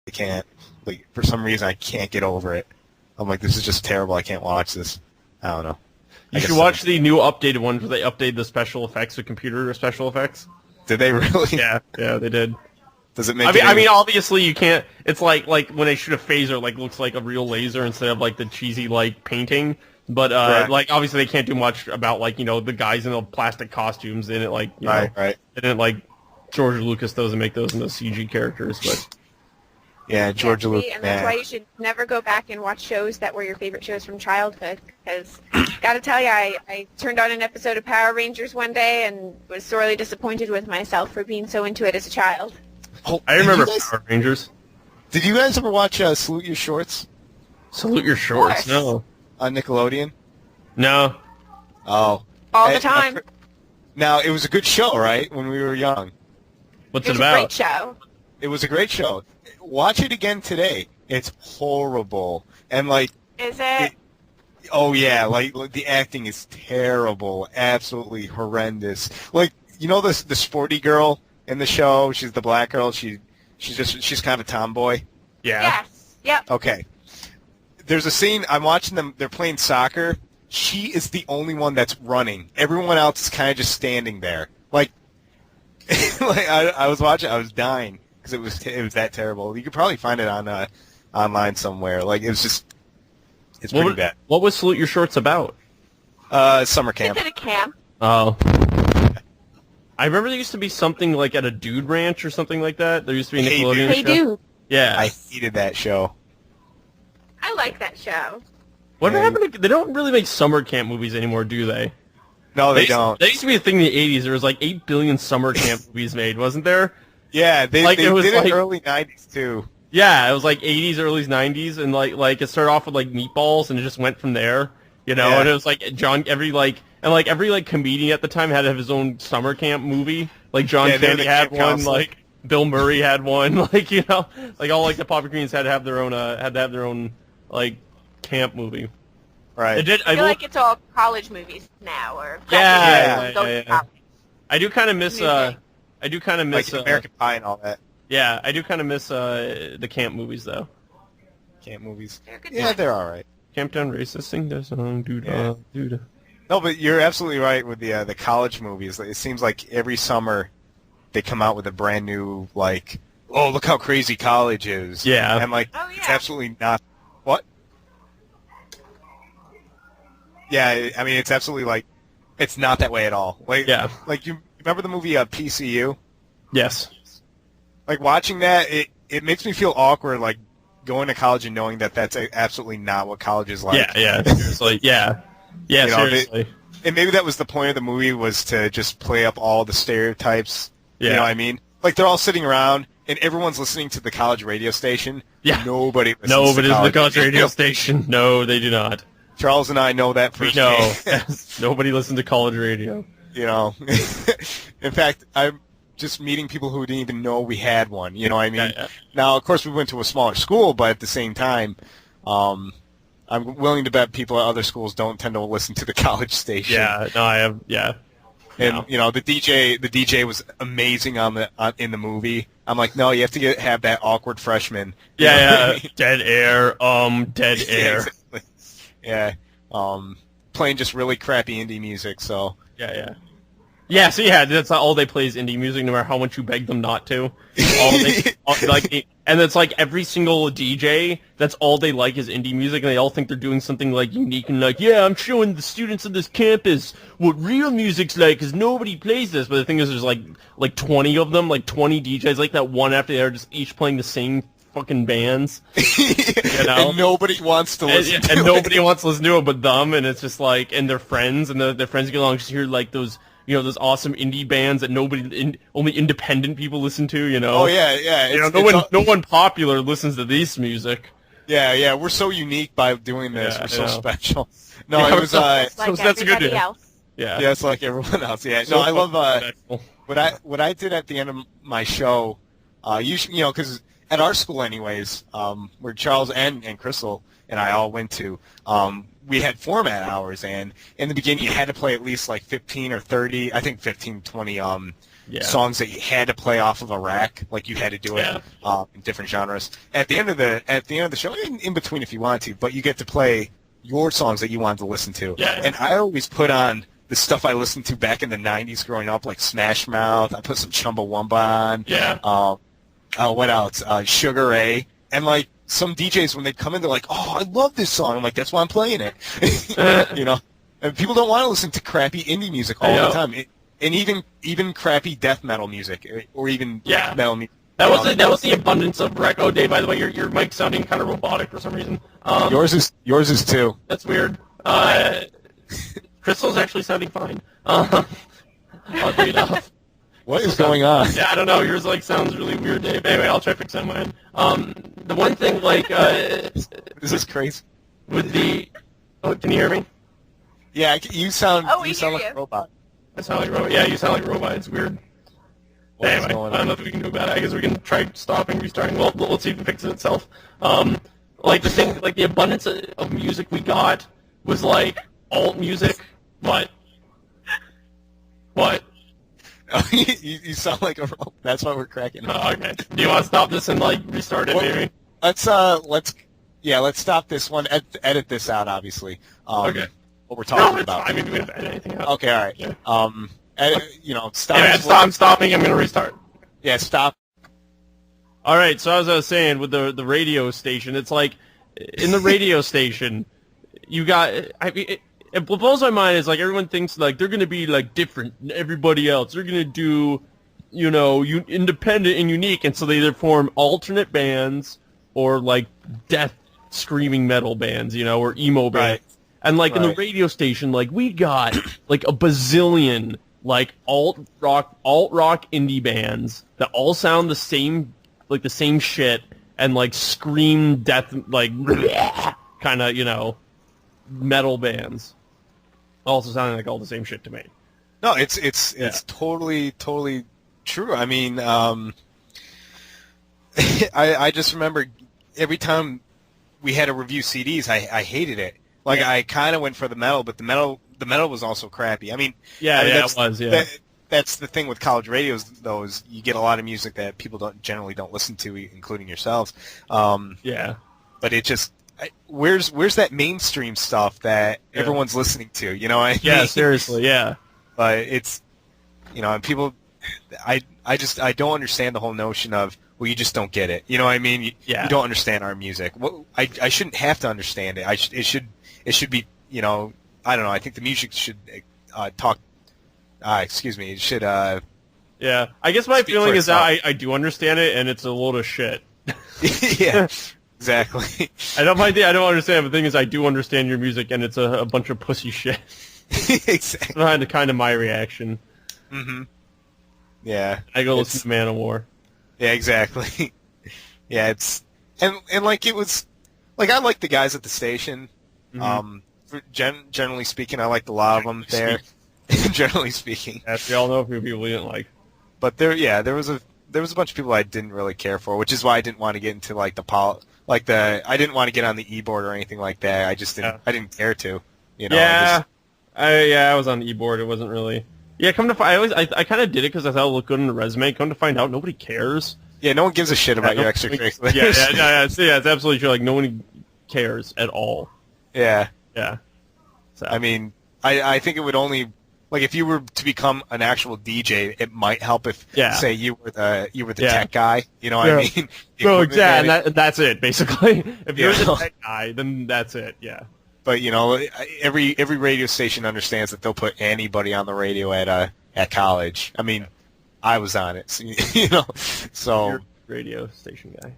can't. Like, for some reason, I can't get over it. I'm like, this is just terrible. I can't watch this. I don't know. You should watch the new updated ones where they updated the special effects with computer special effects. Did they really? Yeah, they did. Does it make? I mean, obviously you can't. It's like when they shoot a phaser, like looks like a real laser instead of like the cheesy like painting. But like obviously they can't do much about like the guys in the plastic costumes. They didn't like right. They didn't like George Lucas those and make those into CG characters, but. Yeah, George Lucas. And that's why you should never go back and watch shows that were your favorite shows from childhood. Because, gotta tell you, I turned on an episode of Power Rangers one day and was sorely disappointed with myself for being so into it as a child. Oh, I remember Power Rangers. Did you guys ever watch Salute Your Shorts? Salute Your Shorts? No. On Nickelodeon? No. Oh. All the time. Now, it was a good show, right, when we were young? What's it It about? was a great show. It was a great show. Watch it again today. It's horrible. And, like... Is it? Oh, yeah. Like, the acting is terrible. Absolutely horrendous. Like, the sporty girl in the show? She's the black girl. She's kind of a tomboy. Yeah. Yes. Yep. Okay. There's a scene, I'm watching them, they're playing soccer. She is the only one that's running. Everyone else is kind of just standing there. Like, I was watching, I was dying. Because it was that terrible. You could probably find it on online somewhere. Like, it's pretty bad. What was Salute Your Shorts about? Summer camp. It's at a camp. Oh. I remember there used to be something like at a dude ranch or something like that. There used to be a Nickelodeon show. Hey Dude. Yeah. I hated that show. I like that show. Whatever happened to... They don't really make summer camp movies anymore, do they? No, they don't. There used to be a thing in the 80s. There was like 8 billion summer camp movies made, wasn't there? Yeah, they did it in the early 90s, too. Yeah, it was like 80s, early 90s, and like it started off with like meatballs, and it just went from there, Yeah. And it was like every comedian at the time had to have his own summer camp movie. Like John Candy had one, counselor. like Bill Murray had one, like like all like the popular comedians had to have their own like camp movie. Right. I feel like it's all college movies now, or yeah. I do kind of miss like American Pie and all that. Yeah, I do kind of miss the camp movies though. Camp movies. Yeah, they're all right. Camp Down Racist, sing the song, dude. No, but you're absolutely right with the college movies. It seems like every summer they come out with a brand new like, oh, look how crazy college is. Yeah. And like, it's absolutely not. What? Yeah, I mean, it's absolutely like, it's not that way at all. Like, yeah. Like you remember the movie PCU? Yes. Like watching that, it makes me feel awkward. Like going to college and knowing that that's absolutely not what college is like. Yeah. Seriously. Yeah. Seriously. And maybe that was the point of the movie, was to just play up all the stereotypes. Yeah. You know what I mean? Like they're all sitting around and everyone's listening to the college radio station. Yeah. Nobody listens to the college radio station. No, they do not. Charles and I know that for sure. No. Nobody listens to college radio. In fact, I'm just meeting people who didn't even know we had one. You know what I mean? Yeah. Now, of course, we went to a smaller school, but at the same time, I'm willing to bet people at other schools don't tend to listen to the college station. Yeah, no, I have. Yeah, and the DJ was amazing in the movie. I'm like, no, you have to have that awkward freshman. Yeah. Dead air. Dead air. Exactly. Yeah. Playing just really crappy indie music. So. Yeah, so that's all they play is indie music, no matter how much you beg them not to. And it's like every single DJ, that's all they like is indie music, and they all think they're doing something like unique and like, yeah, I'm showing the students of this campus what real music's like, because nobody plays this. But the thing is, there's like 20 of them, like 20 DJs, like that one after the other, just each playing the same fucking bands. And nobody wants to listen to it. And nobody wants to listen to it but them, and it's just like, and their friends, and their friends get along, just hear like those those awesome indie bands that only independent people listen to, Oh, yeah. No one popular listens to this music. Yeah, we're so unique by doing this. We're so special. No, it was like that's a good everybody else. Yeah, it's like everyone else. Yeah, no, I love what I did at the end of my show. Usually, because at our school, anyways, where Charles and Crystal and I all went to, we had format hours, and in the beginning you had to play at least like 15 or 30, I think 15, 20 songs that you had to play off of a rack, like you had to do it in different genres. At the end of the show, in between if you want to, but you get to play your songs that you wanted to listen to. Yeah. And I always put on the stuff I listened to back in the 90s growing up, like Smash Mouth. I put some Chumbawamba on. Yeah. What else? Sugar Ray. And, like, some DJs, when they come in, they're like, oh, I love this song. I'm like, that's why I'm playing it. You know? And people don't want to listen to crappy indie music all the time. And even crappy death metal music, or even metal music. That was the abundance of rec. Oh, Dave, by the way, your mic's sounding kind of robotic for some reason. Yours is too. That's weird. Crystal's actually sounding fine. Oddly enough. What is going on? Yeah, I don't know. Yours sounds really weird, Dave. Anyway, I'll try fixing mine. The one thing this is crazy. With the can you hear me? Yeah, you sound we sound hear like you. a robot. I sound like a robot. Yeah, you sound like a robot. It's weird. Anyway, I don't know if we can do about it. I guess we can try stopping, restarting. Well, let's see if it fixes itself. The abundance of music we got was alt music. What? Oh, you sound like a robot. That's why we're cracking up. Oh, okay. Do you want to stop this and restart it, maybe? Let's stop this one. Edit this out, obviously. Okay. What we're talking about. I mean, we don't have to edit anything out. Okay, all right. Yeah. Stop. Anyway, I'm stopping. I'm going to restart. Yeah, stop. All right. So as I was saying, with the radio station, it's like in the radio station, you got. It blows my mind is everyone thinks they're going to be different than everybody else. They're going to do, independent and unique, and so they either form alternate bands or death screaming metal bands, or emo bands. Right. And in the radio station, we got a bazillion alt rock indie bands that all sound the same, the same shit, and scream death kind of metal bands. Also sounding all the same shit to me. No, it's totally true. I mean, I just remember every time we had to review CDs, I hated it. I kind of went for the metal, but the metal was also crappy. I mean, it was. Yeah, that's the thing with college radios, though, is you get a lot of music that people generally don't listen to, including yourselves. But it just. Where's that mainstream stuff that everyone's listening to? You know what I mean? Yeah, seriously, yeah. But it's, and people, I don't understand the whole notion of, well, you just don't get it. You know what I mean? You don't understand our music. Well, I shouldn't have to understand it. It should be, I don't know. I think the music should talk. Excuse me. It should. Yeah, I guess my feeling is that I do understand it, and it's a load of shit. Yeah. Exactly. I don't understand. But the thing is, I do understand your music, and it's a bunch of pussy shit. Exactly. Kind of my reaction. Mm-hmm. Yeah. I go listen to Manowar. Yeah, exactly. Yeah, it's and it was I like the guys at the station. Mm-hmm. Generally speaking, I liked a lot of them there. Generally speaking. As we all know, a few people we didn't like. But there was a bunch of people I didn't really care for, which is why I didn't want to get into I didn't want to get on the e-board or anything like that. I just didn't. I didn't care to. Yeah. I was on the e-board. It wasn't really. Yeah, come to find, I kind of did it because I thought it looked good in the resume. Come to find out, nobody cares. Yeah, no one gives a shit about your extracurriculars. Yeah, it's absolutely true. No one cares at all. Yeah. Yeah. So. I mean, I think it would only. If you were to become an actual DJ, it might help if, say, you were the tech guy. You know what I mean? No, exactly. And that's it, basically. If you're the tech guy, then that's it. Yeah. But every radio station understands that they'll put anybody on the radio at college. I mean, I was on it, so you're a radio station guy,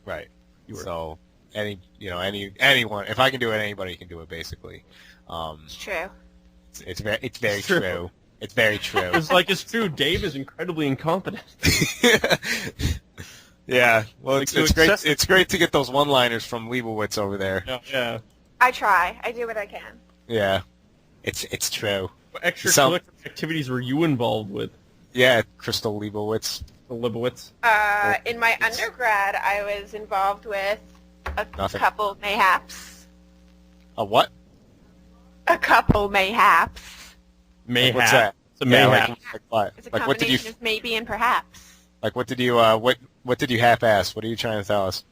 right? So anyone, if I can do it, anybody can do it. Basically, it's true. It's very true. It's very true. It's true. Dave is incredibly incompetent. Yeah. Well, it's great. It's great to get those one-liners from Leibowitz over there. Yeah. I try. I do what I can. Yeah. It's true. What extracurricular activities were you involved with? Yeah, Crystal Leibowitz. Leibowitz. In my undergrad, I was involved with a couple mayhaps. A what? A couple mayhaps. Mayhap. What's that? It's a Yeah, mayhap. like what? It's a Like what did you combination of maybe and perhaps. like? What did you what did you half-ass? What are you trying to tell us?